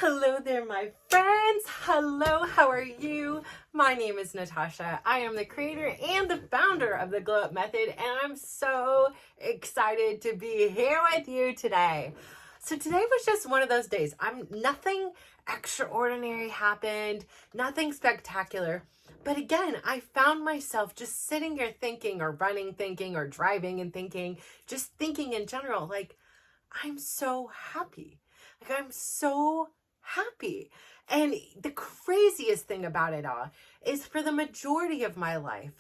Hello there, my friends. Hello, how are you? My name is Natasha. I am the creator and the founder of the Glow Up Method, and I'm so excited to be here with you today. So today was just one of those days. Nothing extraordinary happened, nothing spectacular. But again, I found myself just sitting here thinking or running thinking or driving and thinking, just thinking in general, like, I'm so happy. I'm so happy. And the craziest thing about it all is for the majority of my life,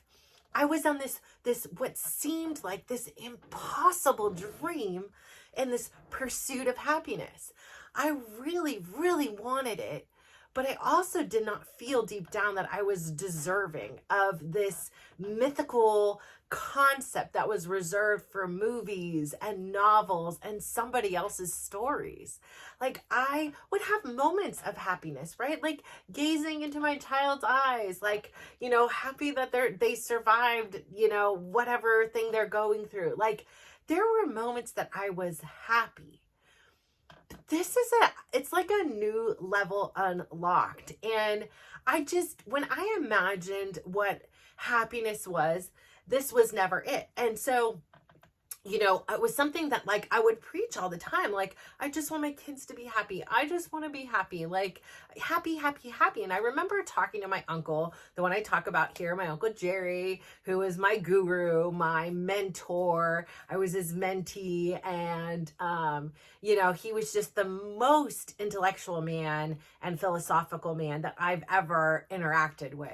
I was on this what seemed like this impossible dream and this pursuit of happiness. I really, really wanted it, but I also did not feel deep down that I was deserving of this mythical concept that was reserved for movies and novels and somebody else's stories. Like, I would have moments of happiness, right? Like gazing into my child's eyes, like, happy that they survived, whatever thing they're going through. Like, there were moments that I was happy. It's like a new level unlocked. And when I imagined what happiness was, this was never it. And so, it was something that like I would preach all the time. Like, I just want my kids to be happy. I just want to be happy, like happy, happy, happy. And I remember talking to my uncle, the one I talk about here, my Uncle Jerry, who is my guru, my mentor. I was his mentee. And, he was just the most intellectual man and philosophical man that I've ever interacted with.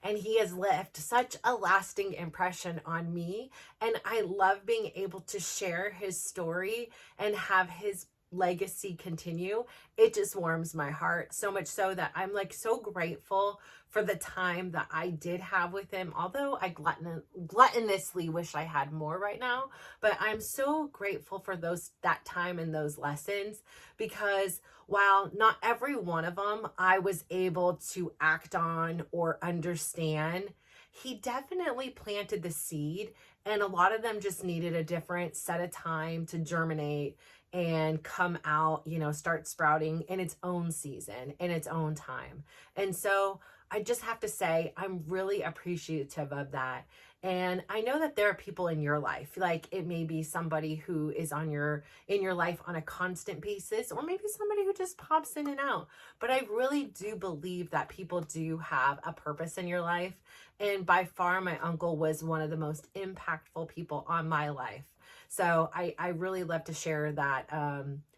And he has left such a lasting impression on me. And I love being able to share his story and have his legacy continue. It just warms my heart so much so that I'm like so grateful for the time that I did have with him. Although I gluttonously wish I had more right now, but I'm so grateful for that time and those lessons, because while not every one of them I was able to act on or understand, he definitely planted the seed, and a lot of them just needed a different set of time to germinate and come out, start sprouting in its own season, in its own time. And so I just have to say, I'm really appreciative of that. And I know that there are people in your life, like it may be somebody who is in your life on a constant basis, or maybe somebody who just pops in and out. But I really do believe that people do have a purpose in your life. And by far, my uncle was one of the most impactful people on my life. So I really love to share that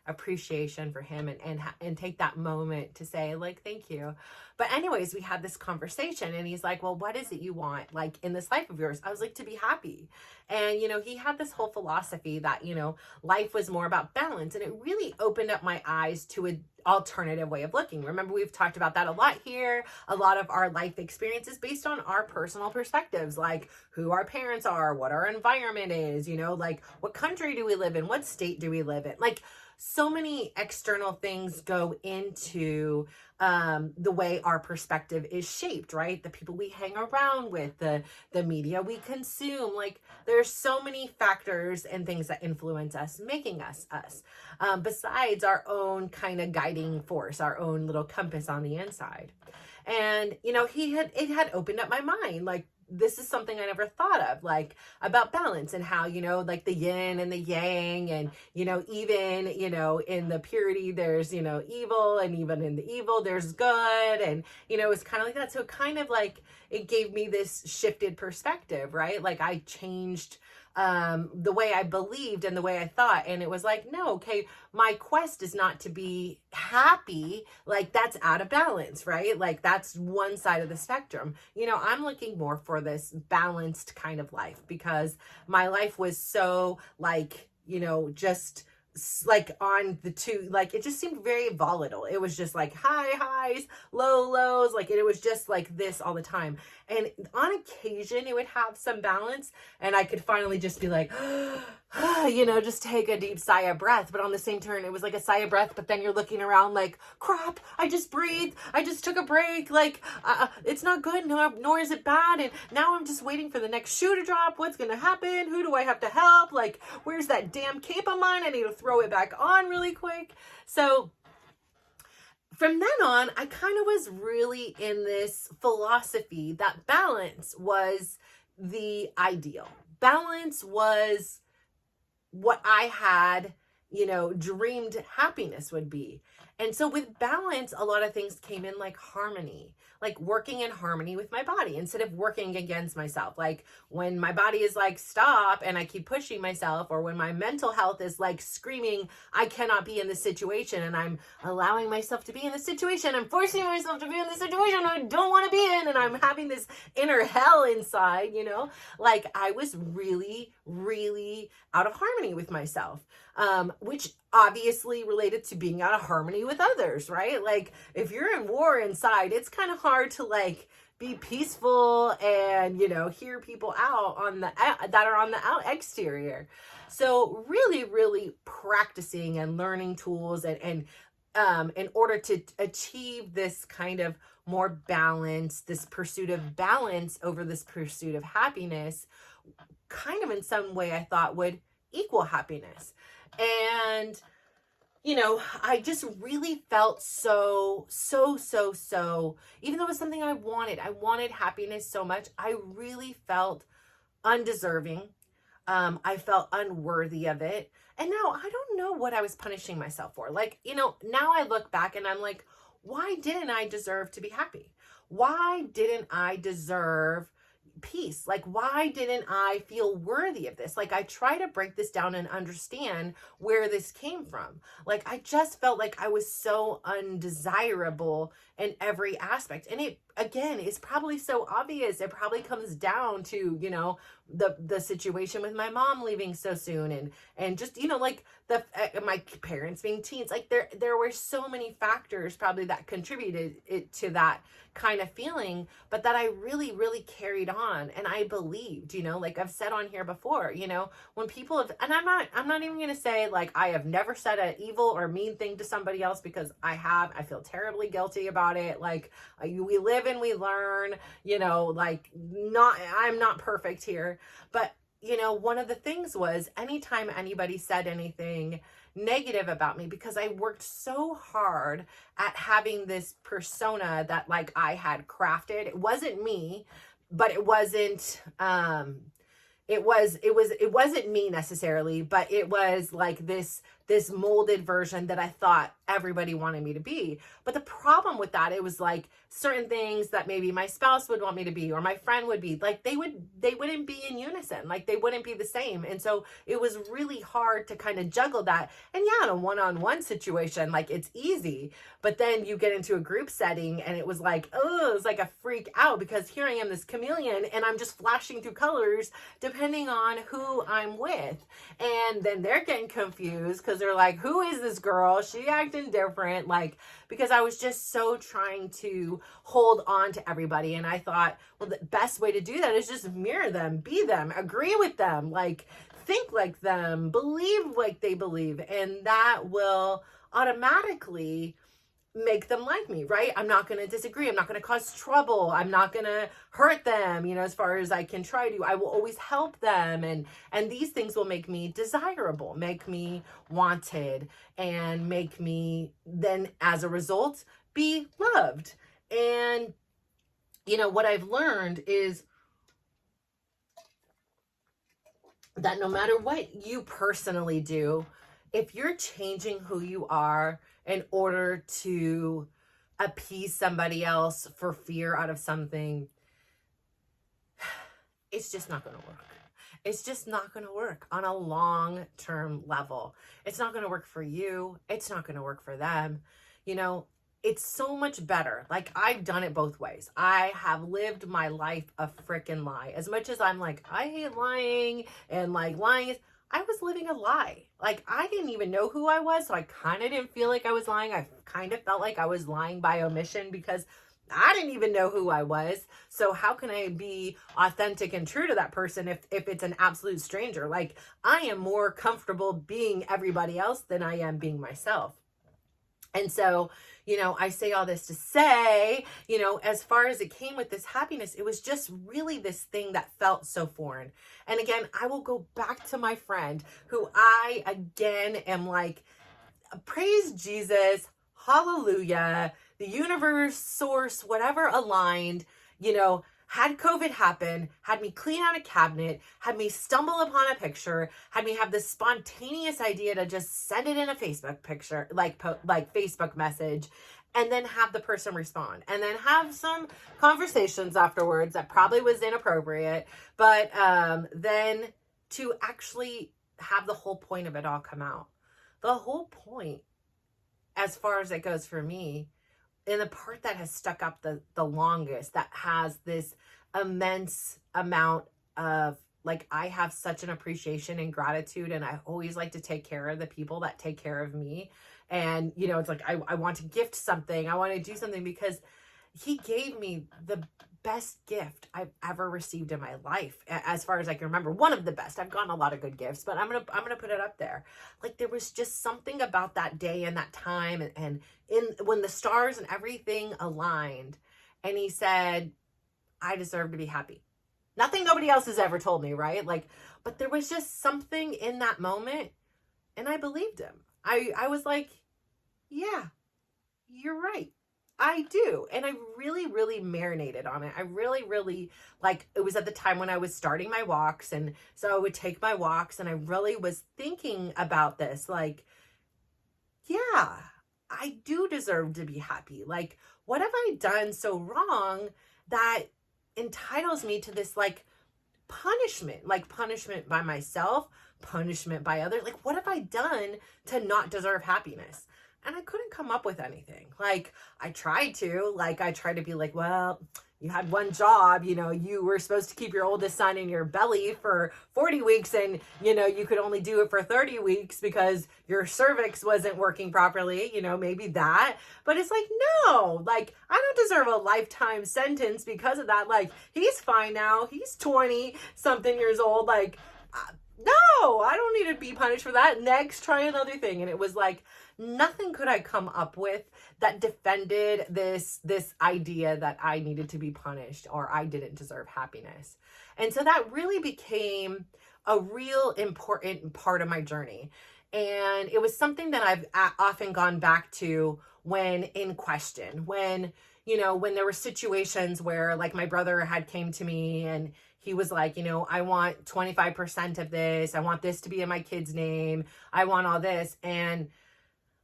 appreciation for him and take that moment to say, like, thank you. But anyways, we had this conversation and he's like, well, what is it you want, like, in this life of yours? I was like, to be happy. And, he had this whole philosophy that, life was more about balance. And it really opened up my eyes to an alternative way of looking. Remember, we've talked about that a lot here. A lot of our life experiences based on our personal perspectives, like who our parents are, what our environment is, like what country do we live in? What state do we live in? Like, so many external things go into the way our perspective is shaped, right? The people we hang around with, the media we consume. Like, there's so many factors and things that influence us, making us us, besides our own kind of guiding force, our own little compass on the inside. And, it had opened up my mind. Like, this is something I never thought of, like about balance and how, like the yin and the yang, and, even, in the purity, there's, evil, and even in the evil, there's good. And, it's kind of like that. So kind of like, it gave me this shifted perspective, right? Like, I changed the way I believed and the way I thought. And it was like, no, okay, my quest is not to be happy. Like, that's out of balance, right? Like, that's one side of the spectrum. I'm looking more for this balanced kind of life, because my life was so like, just like on the two, like it just seemed very volatile. It was just like high highs, low lows, like it was just like this all the time. And on occasion it would have some balance, and I could finally just be like, just take a deep sigh of breath. But on the same turn, it was like a sigh of breath, but then you're looking around like, crap, I just breathed, I just took a break, like it's not good, nor is it bad, and now I'm just waiting for the next shoe to drop. What's gonna happen? Who do I have to help? Like, where's that damn cape of mine? I need to throw it back on really quick. So from then on, I kind of was really in this philosophy that balance was the ideal. Balance was what I had, dreamed happiness would be. And so with balance, a lot of things came in like harmony, like working in harmony with my body instead of working against myself. Like when my body is like, stop, and I keep pushing myself, or when my mental health is like screaming, I cannot be in this situation, and I'm allowing myself to be in the situation. I'm forcing myself to be in the situation I don't want to be in, and I'm having this inner hell inside, like I was really, really out of harmony with myself, which obviously related to being out of harmony with others, right? Like if you're in war inside, it's kind of hard to like be peaceful and, hear people out on the that are on the exterior. So really, really practicing and learning tools and in order to achieve this kind of more balance, this pursuit of balance over this pursuit of happiness, kind of in some way I thought would equal happiness. And, I just really felt so, even though it was something I wanted happiness so much, I really felt undeserving. I felt unworthy of it. And now I don't know what I was punishing myself for. Like, now I look back and I'm like, why didn't I deserve to be happy? Why didn't I deserve peace? Like, why didn't I feel worthy of this? Like, I try to break this down and understand where this came from. Like, I just felt like I was so undesirable in every aspect. And it, again, is probably so obvious. It probably comes down to, the situation with my mom leaving so soon, and just, like my parents being teens. Like there were so many factors probably that contributed it to that kind of feeling, but that I really, really carried on. And I believed, like I've said on here before, when people have, and I'm not even going to say like I have never said an evil or mean thing to somebody else, because I feel terribly guilty about it. Like we live and we learn, like I'm not perfect here. But, one of the things was anytime anybody said anything negative about me, because I worked so hard at having this persona that like I had crafted. It wasn't me, but it wasn't, it wasn't me necessarily, but it was like this molded version that I thought everybody wanted me to be. But the problem with that, it was like certain things that maybe my spouse would want me to be, or my friend would be, like they wouldn't be in unison, like they wouldn't be the same. And so it was really hard to kind of juggle that. And yeah, in a one-on-one situation, like it's easy, but then you get into a group setting and it was like, oh, it's like a freak out, because here I am, this chameleon, and I'm just flashing through colors depending on who I'm with. And then they're getting confused because they're like, who is this girl? She acting different. Like, because I was just so trying to hold on to everybody. And I thought, well, the best way to do that is just mirror them, be them, agree with them, like think like them, believe like they believe. And that will automatically make them like me, right? I'm not going to disagree. I'm not going to cause trouble. I'm not going to hurt them, as far as I can try to. I will always help them. And these things will make me desirable, make me wanted, and make me then, as a result, be loved. And, what I've learned is that no matter what you personally do, if you're changing who you are in order to appease somebody else for fear out of something, it's just not going to work. It's just not going to work on a long-term level. It's not going to work for you. It's not going to work for them. It's so much better. Like, I've done it both ways. I have lived my life a freaking lie. As much as I'm like, I hate lying, and like lying is, I was living a lie. Like, I didn't even know who I was, so I kind of didn't feel like I was lying. I kind of felt like I was lying by omission, because I didn't even know who I was. So how can I be authentic and true to that person if it's an absolute stranger? Like, I am more comfortable being everybody else than I am being myself. And so, I say all this to say, as far as it came with this happiness, it was just really this thing that felt so foreign. And again, I will go back to my friend who I, again, am like, praise Jesus, hallelujah, the universe, source, whatever aligned, you know, had COVID happen, had me clean out a cabinet, had me stumble upon a picture, had me have this spontaneous idea to just send it in a Facebook picture, like Facebook message, and then have the person respond, and then have some conversations afterwards that probably was inappropriate, but then to actually have the whole point of it all come out. The whole point, as far as it goes for me, and the part that has stuck up the longest, that has this immense amount of, like, I have such an appreciation and gratitude, and I always like to take care of the people that take care of me. And, you know, it's like, I want to gift something. I want to do something because he gave me the best gift I've ever received in my life, as far as I can remember. One of the best. I've gotten a lot of good gifts, but I'm gonna put it up there. Like, there was just something about that day and that time, and in when the stars and everything aligned, and he said, I deserve to be happy. Nothing nobody else has ever told me, right? Like, but there was just something in that moment, and I believed him. I was like, yeah, you're right. I do. And I really, really marinated on it. I really, really, like, it was at the time when I was starting my walks. And so I would take my walks, and I really was thinking about this. Like, yeah, I do deserve to be happy. Like, what have I done so wrong that entitles me to this, like punishment by myself, punishment by others? Like, what have I done to not deserve happiness? And I couldn't come up with anything. Like, I tried to be like, well, you had one job, you know, you were supposed to keep your oldest son in your belly for 40 weeks, and, you know, you could only do it for 30 weeks because your cervix wasn't working properly, you know, maybe that. But it's like, no, like, I don't deserve a lifetime sentence because of that. Like, he's fine now. He's 20 something years old. Like, no, I don't need to be punished for that. Next, try another thing. And it was like, nothing could I come up with that defended this idea that I needed to be punished or I didn't deserve happiness. And so that really became a real important part of my journey. And it was something that I've often gone back to when in question, when, you know, when there were situations where, like, my brother had came to me and he was like, you know, I want 25% of this. I want this to be in my kid's name. I want all this. And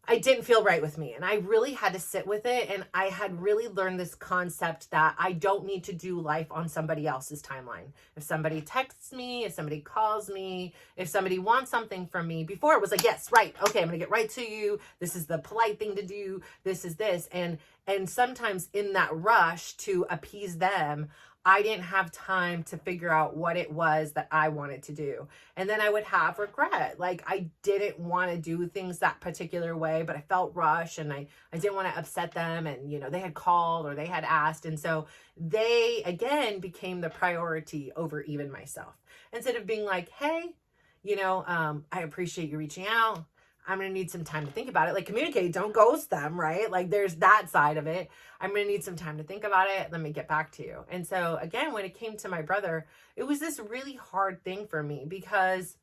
I didn't feel right with me. And I really had to sit with it. And I had really learned this concept that I don't need to do life on somebody else's timeline. If somebody texts me, if somebody calls me, if somebody wants something from me, before it was like, yes, right. Okay, I'm going to get right to you. This is the polite thing to do. This is this. And sometimes in that rush to appease them, I didn't have time to figure out what it was that I wanted to do. And then I would have regret. Like, I didn't want to do things that particular way, but I felt rushed, and I didn't want to upset them. And, you know, they had called or they had asked. And so they, again, became the priority over even myself. Instead of being like, hey, you know, I appreciate you reaching out. I'm going to need some time to think about it. Like, communicate, don't ghost them, right? Like, there's that side of it. I'm going to need some time to think about it. Let me get back to you. And so, again, when it came to my brother, it was this really hard thing for me because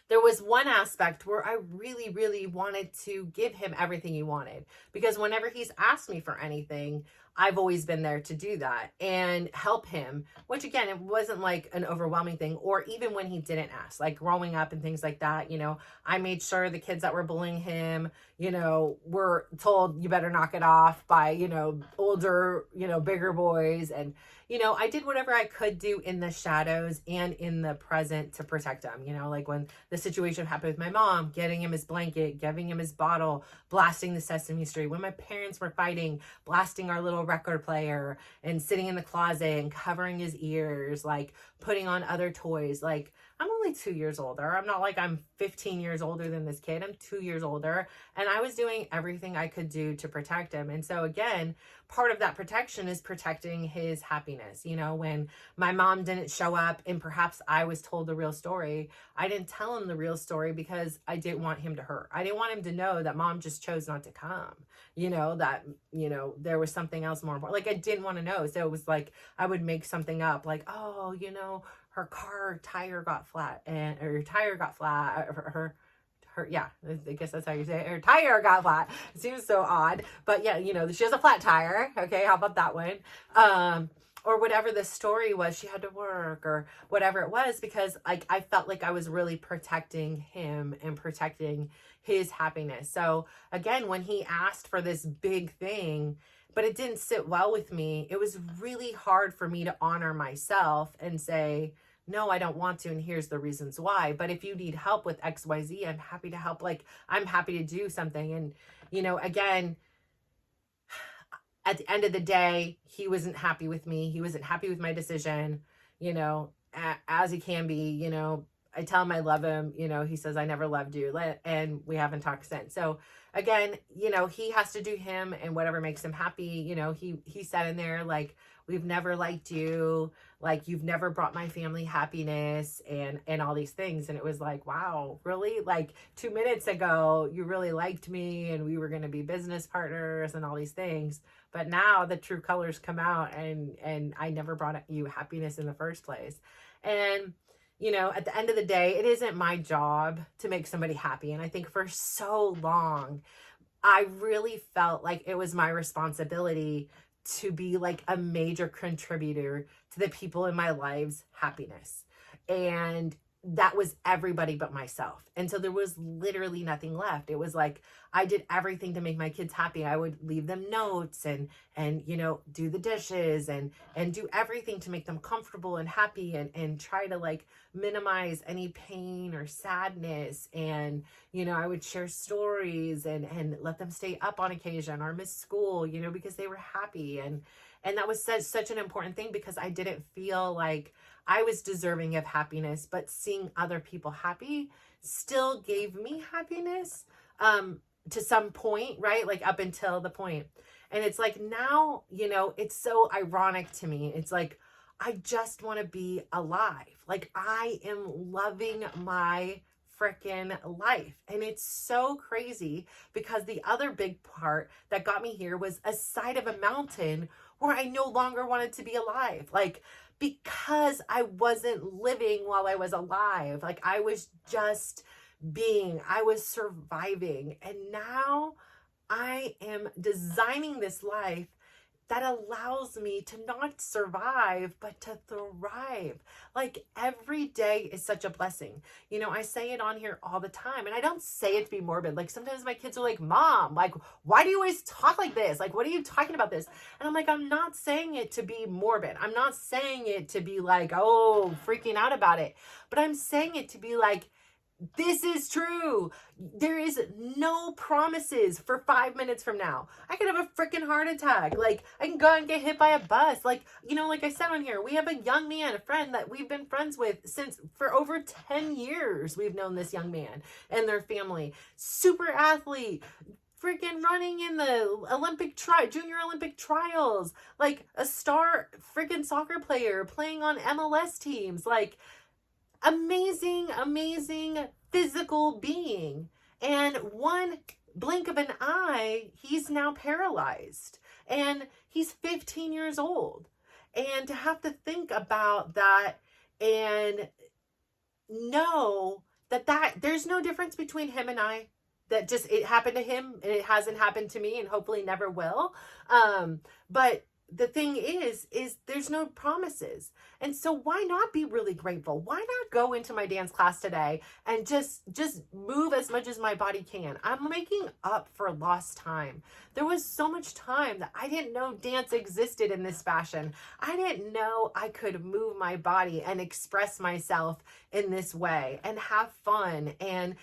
there was one aspect where I really, really wanted to give him everything he wanted. Because whenever he's asked me for anything, I've always been there to do that and help him, which, again, it wasn't like an overwhelming thing. Or even when he didn't ask, like growing up and things like that, you know, I made sure the kids that were bullying him, you know, were told, you better knock it off by, you know, older, you know, bigger boys. And, you know, I did whatever I could do in the shadows and in the present to protect him. You know, like when the situation happened with my mom, getting him his blanket, giving him his bottle, blasting the Sesame Street. When my parents were fighting, blasting our little record player and sitting in the closet and covering his ears, like putting on other toys. Like, I'm only 2 years older. I'm not like I'm 15 years older than this kid. I'm 2 years older. And I was doing everything I could do to protect him. And so, again, part of that protection is protecting his happiness. You know, when my mom didn't show up and perhaps I was told the real story, I didn't tell him the real story because I didn't want him to hurt. I didn't want him to know that mom just chose not to come, you know, that, you know, there was something else more important. Like, I didn't want to know. So it was like, I would make something up like, oh, you know, her car tire got flat, and her tire got flat, her yeah, I guess that's how you say it. Her tire got flat. It seems so odd, but yeah, you know, she has a flat tire. Okay, how about that one? Or whatever the story was, she had to work or whatever it was, because like I felt like I was really protecting him and protecting his happiness. So again, when he asked for this big thing, but it didn't sit well with me, it was really hard for me to honor myself and say, no, I don't want to, and here's the reasons why. But if you need help with XYZ, I'm happy to help. Like, I'm happy to do something. And, you know, again, at the end of the day, he wasn't happy with me. He wasn't happy with my decision, you know, as he can be. You know, I tell him I love him. You know, he says, I never loved you. And we haven't talked since. So again, you know, he has to do him and whatever makes him happy. You know, he said in there, like, we've never liked you. Like, you've never brought my family happiness and all these things. And it was like, wow, really? Like 2 minutes ago, you really liked me and we were going to be business partners and all these things. But now the true colors come out, and I never brought you happiness in the first place. And, you know, at the end of the day, it isn't my job to make somebody happy. And I think for so long, I really felt like it was my responsibility to be like a major contributor to the people in my life's happiness. And that was everybody but myself. And so there was literally nothing left. It was like, I did everything to make my kids happy. I would leave them notes and, you know, do the dishes and do everything to make them comfortable and happy and try to like minimize any pain or sadness. And, you know, I would share stories and let them stay up on occasion or miss school, you know, because they were happy. And that was such an important thing, because I didn't feel like I was deserving of happiness, but seeing other people happy still gave me happiness to some point, right? Like up until the point. And it's like now, you know, it's so ironic to me. It's like, I just want to be alive. Like, I am loving my freaking life. And it's so crazy, because the other big part that got me here was a side of a mountain where I no longer wanted to be alive. Like, because I wasn't living while I was alive. Like, I was just being, I was surviving. And now I am designing this life that allows me to not survive, but to thrive. Like, every day is such a blessing. You know, I say it on here all the time, and I don't say it to be morbid. Like, sometimes my kids are like, Mom, like, why do you always talk like this? Like, what are you talking about this? And I'm like, I'm not saying it to be morbid. I'm not saying it to be like, oh, freaking out about it. But I'm saying it to be like, this is true. There is no promises for 5 minutes from now. I could have a freaking heart attack. Like, I can go out and get hit by a bus. Like, you know, like I said on here, we have a young man, a friend that we've been friends with for over 10 years. We've known this young man and their family. Super athlete, freaking running in the junior Olympic trials, like a star freaking soccer player playing on MLS teams, like, amazing physical being. And one blink of an eye, he's now paralyzed, and he's 15 years old. And to have to think about that and know that there's no difference between him and I, that just, it happened to him and it hasn't happened to me and hopefully never will. But the thing is there's no promises. And so why not be really grateful? Why not go into my dance class today and just move as much as my body can? I'm making up for lost time. There was so much time that I didn't know dance existed in this fashion. I didn't know I could move my body and express myself in this way and have fun and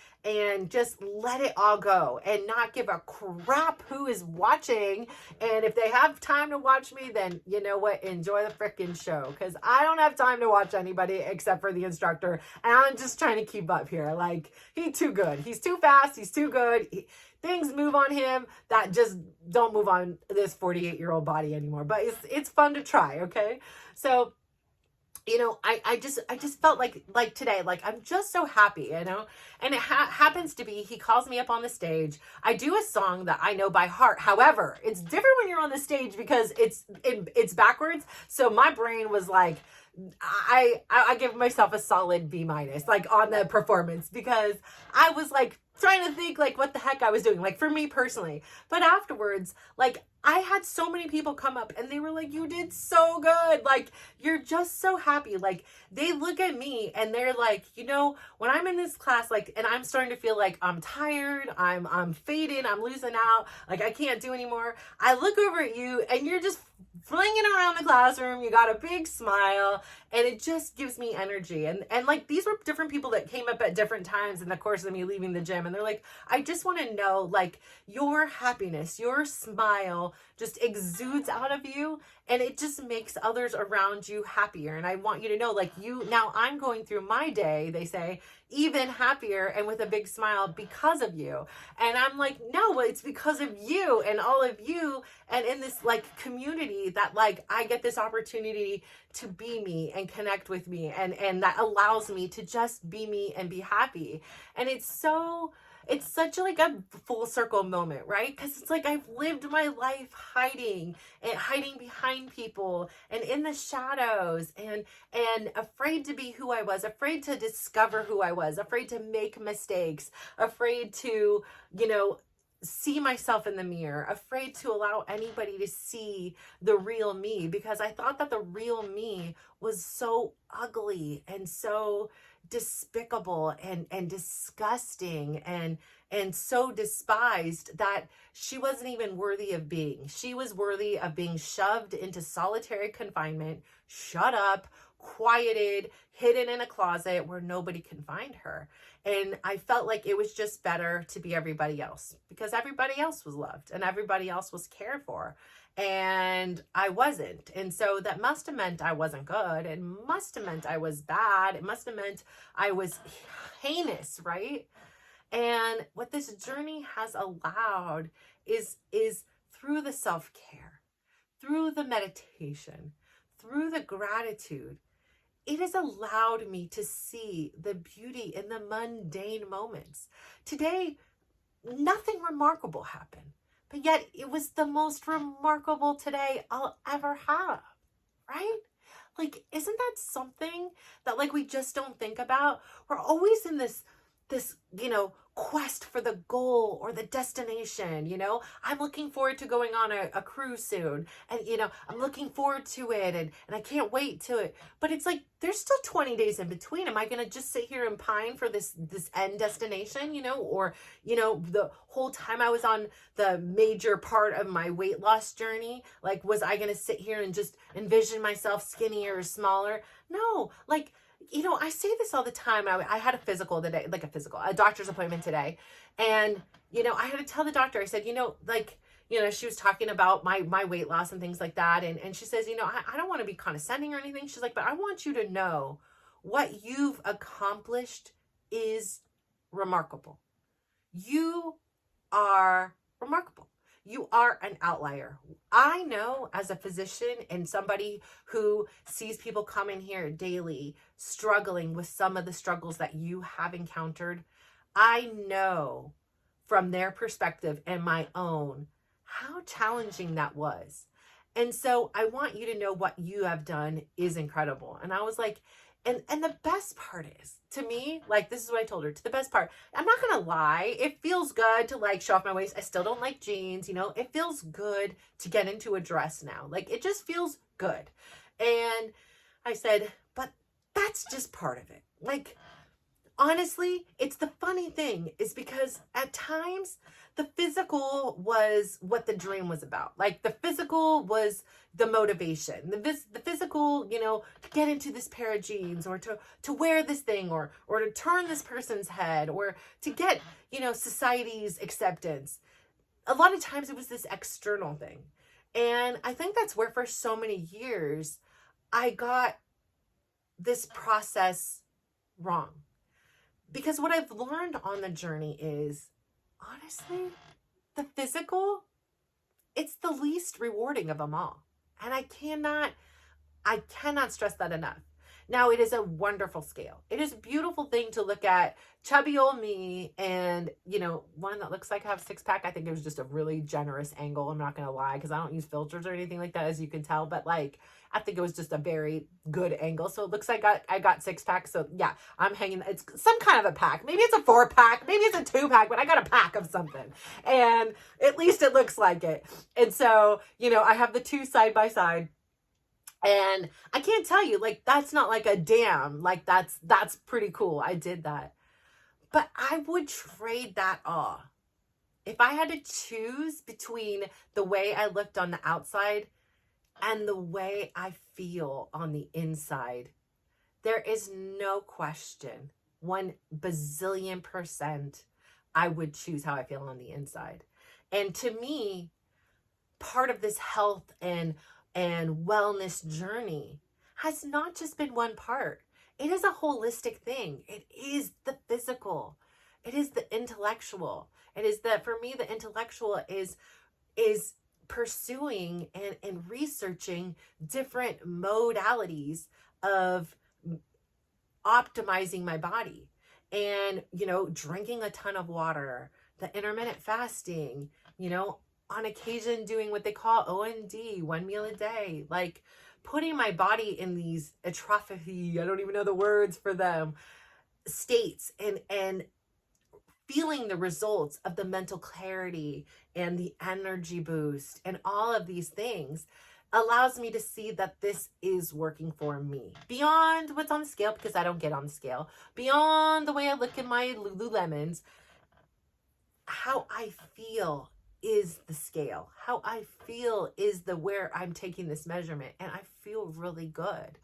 just let it all go and not give a crap who is watching. And if they have time to watch me, then you know what? Enjoy the freaking show, because I don't have time to watch anybody except for the instructor. And I'm just trying to keep up here. Like, he's too good. He's too fast. He's too good. Things move on him that just don't move on this 48-year-old body anymore. But it's fun to try, okay? So, you know, I just felt like today, like, I'm just so happy, you know, and it happens to be, he calls me up on the stage. I do a song that I know by heart. However, it's different when you're on the stage because it's backwards. So my brain was like, I give myself a solid B-, like, on the performance, because I was like trying to think like what the heck I was doing, like for me personally. But afterwards, like I had so many people come up and they were like, you did so good. Like, you're just so happy. Like, they look at me and they're like, when I'm in this class, like, and I'm starting to feel like I'm tired, I'm fading, I'm losing out, like I can't do anymore. I look over at you and you're just flinging around the classroom. You got a big smile and it just gives me energy. And like, these were different people that came up at different times in the course of me leaving the gym. And they're like, I just want to know, like, your happiness, your smile just exudes out of you and it just makes others around you happier. And I want you to know, like, now I'm going through my day, they say, even happier and with a big smile because of you. And I'm like, no, it's because of you and all of you. And in this like community that like I get this opportunity to be me and connect with me, and that allows me to just be me and be happy. And it's such like a full circle moment, right? Because it's like I've lived my life hiding behind people and in the shadows and afraid to be who I was, afraid to discover who I was, afraid to make mistakes, afraid to, see myself in the mirror, afraid to allow anybody to see the real me, because I thought that the real me was so ugly and so despicable and disgusting and so despised that she wasn't even worthy of being. She was worthy of being shoved into solitary confinement, shut up, quieted, hidden in a closet where nobody can find her. And I felt like it was just better to be everybody else, because everybody else was loved and everybody else was cared for. And I wasn't. And so that must have meant I wasn't good. It must have meant I was bad. It must have meant I was heinous, right? And what this journey has allowed is through the self-care, through the meditation, through the gratitude, it has allowed me to see the beauty in the mundane moments. Today, nothing remarkable happened, but yet it was the most remarkable today I'll ever have, right? Like, isn't that something that like we just don't think about? We're always in this quest for the goal or the destination. I'm looking forward to going on a cruise soon, and I'm looking forward to it, and I can't wait to it. But it's like there's still 20 days in between. Am I gonna just sit here and pine for this end destination, or the whole time I was on the major part of my weight loss journey, like, was I gonna sit here and just envision myself skinnier or smaller? No, like, I say this all the time. I had a physical today, like a doctor's appointment today. And, I had to tell the doctor, I said, she was talking about my weight loss and things like that. And she says, I don't want to be condescending or anything. She's like, but I want you to know what you've accomplished is remarkable. You are remarkable. You are an outlier. I know, as a physician and somebody who sees people come in here daily struggling with some of the struggles that you have encountered, I know from their perspective and my own how challenging that was. And so I want you to know what you have done is incredible. And I was like, and the best part is, to me, like, this is what I told her, the best part, I'm not gonna lie, it feels good to like show off my waist. I still don't like jeans, it feels good to get into a dress now. Like, it just feels good. And I said, but that's just part of it. Like, honestly, it's the funny thing is because at times the physical was what the dream was about. Like, the physical was the motivation, the physical, to get into this pair of jeans, or to wear this thing, or to turn this person's head, or to get, society's acceptance. A lot of times it was this external thing. And I think that's where for so many years I got this process wrong. Because what I've learned on the journey is, honestly, the physical, it's the least rewarding of them all. And I cannot stress that enough. Now, it is a wonderful scale. It is a beautiful thing to look at chubby old me and, one that looks like I have a six pack. I think it was just a really generous angle. I'm not going to lie, because I don't use filters or anything like that, as you can tell. But like, I think it was just a very good angle. So it looks like I got six pack. So yeah, I'm hanging. It's some kind of a pack. Maybe it's a 4-pack. Maybe it's a 2-pack, but I got a pack of something. And at least it looks like it. And so, I have the two side by side. And I can't tell you, like, that's not like a damn, like that's pretty cool. I did that. But I would trade that all. If I had to choose between the way I looked on the outside and the way I feel on the inside, there is no question, 1 bazillion%, I would choose how I feel on the inside. And to me, part of this health and wellness journey has not just been one part. It is a holistic thing. It is the physical. It is the intellectual. It is that, for me, the intellectual is pursuing and researching different modalities of optimizing my body, and, drinking a ton of water, the intermittent fasting, on occasion doing what they call OND, 1 meal a day, like putting my body in these atrophy, I don't even know the words for them, states, and feeling the results of the mental clarity and the energy boost and all of these things allows me to see that this is working for me. Beyond what's on the scale, because I don't get on the scale, beyond the way I look in my Lululemons, how I feel is the scale. How I feel is the where I'm taking this measurement, and I feel really good.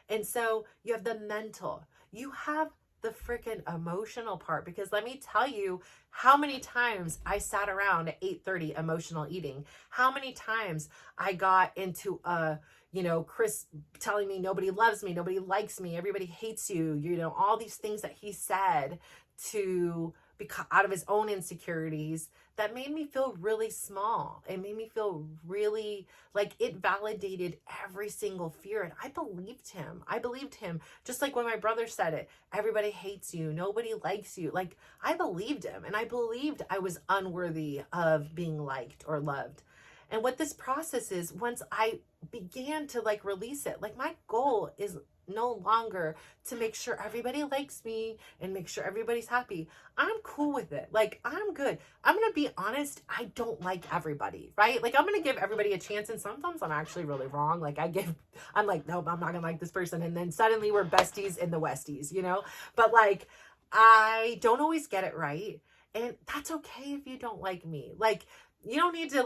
And so you have the mental, you have the freaking emotional part, because let me tell you how many times I sat around at 8:30 emotional eating, how many times I got into Chris telling me nobody loves me, nobody likes me, everybody hates you, all these things that he said to out of his own insecurities, that made me feel really small. It made me feel really like it validated every single fear. And I believed him. Just like when my brother said it, everybody hates you, nobody likes you. Like, I believed him, and I believed I was unworthy of being liked or loved. And what this process is, once I began to release it, my goal is no longer to make sure everybody likes me and make sure everybody's happy. I'm cool with it. I'm good. I'm going to be honest. I don't like everybody, right? I'm going to give everybody a chance. And sometimes I'm actually really wrong. I'm like, nope, I'm not going to like this person. And then suddenly we're besties in the Westies, but I don't always get it right. And that's okay if you don't like me. You don't need to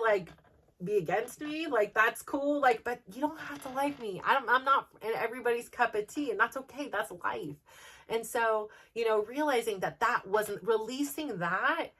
be against me, that's cool, but you don't have to like me. I'm not everybody's cup of tea, and that's okay. That's life. And so, realizing that wasn't, releasing that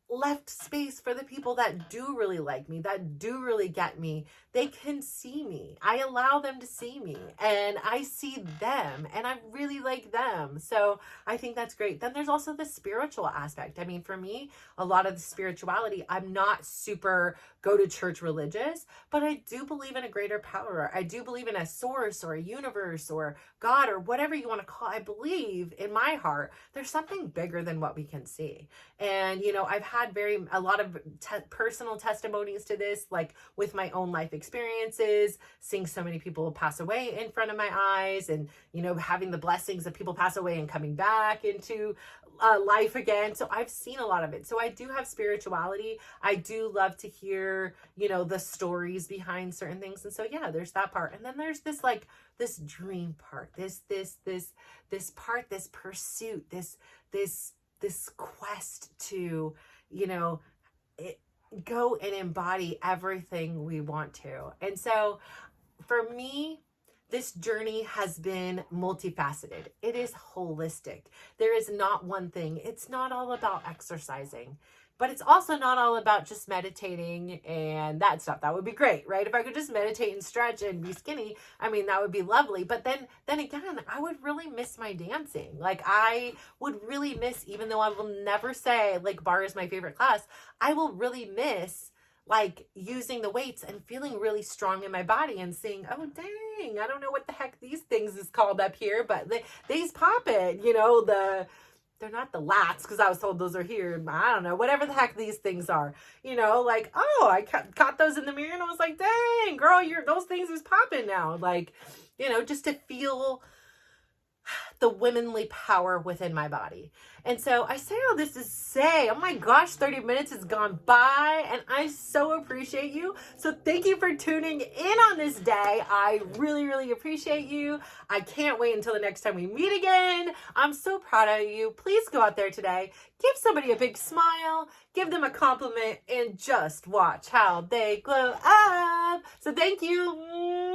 left space for the people that do really like me, that do really get me. They can see me. I allow them to see me, and I see them, and I really like them. So I think that's great. Then there's also the spiritual aspect. I mean, for me, a lot of the spirituality, I'm not super go to church religious, but I do believe in a greater power. I do believe in a source or a universe or God or whatever you want to call it. I believe in my heart there's something bigger than what we can see. And, I've had a lot of personal testimonies to this, with my own life experiences, seeing so many people pass away in front of my eyes, and, having the blessings of people pass away and coming back into life again. So I've seen a lot of it. So I do have spirituality. I do love to hear, the stories behind certain things. And so, yeah, there's that part. And then there's this, this dream part, this part, this pursuit, this quest to, go and embody everything we want to. And so for me, this journey has been multifaceted. It is holistic. There is not one thing. It's not all about exercising, but it's also not all about just meditating and that stuff. That would be great, right? If I could just meditate and stretch and be skinny, I mean, that would be lovely. But then again, I would really miss my dancing. I would really miss, even though I will never say barre is my favorite class, I will really miss like using the weights and feeling really strong in my body and seeing, oh, dang, I don't know what the heck these things is called up here, but these pop it, they're not the lats, because I was told those are here. I don't know, whatever the heck these things are, like, oh, I caught those in the mirror and I was like, dang, girl, those things is popping now. Like, just to feel the womanly power within my body. And so I say all this to say, oh my gosh, 30 minutes has gone by and I so appreciate you. So thank you for tuning in on this day. I really, really appreciate you. I can't wait until the next time we meet again. I'm so proud of you. Please go out there today, give somebody a big smile, give them a compliment, and just watch how they glow up. So thank you.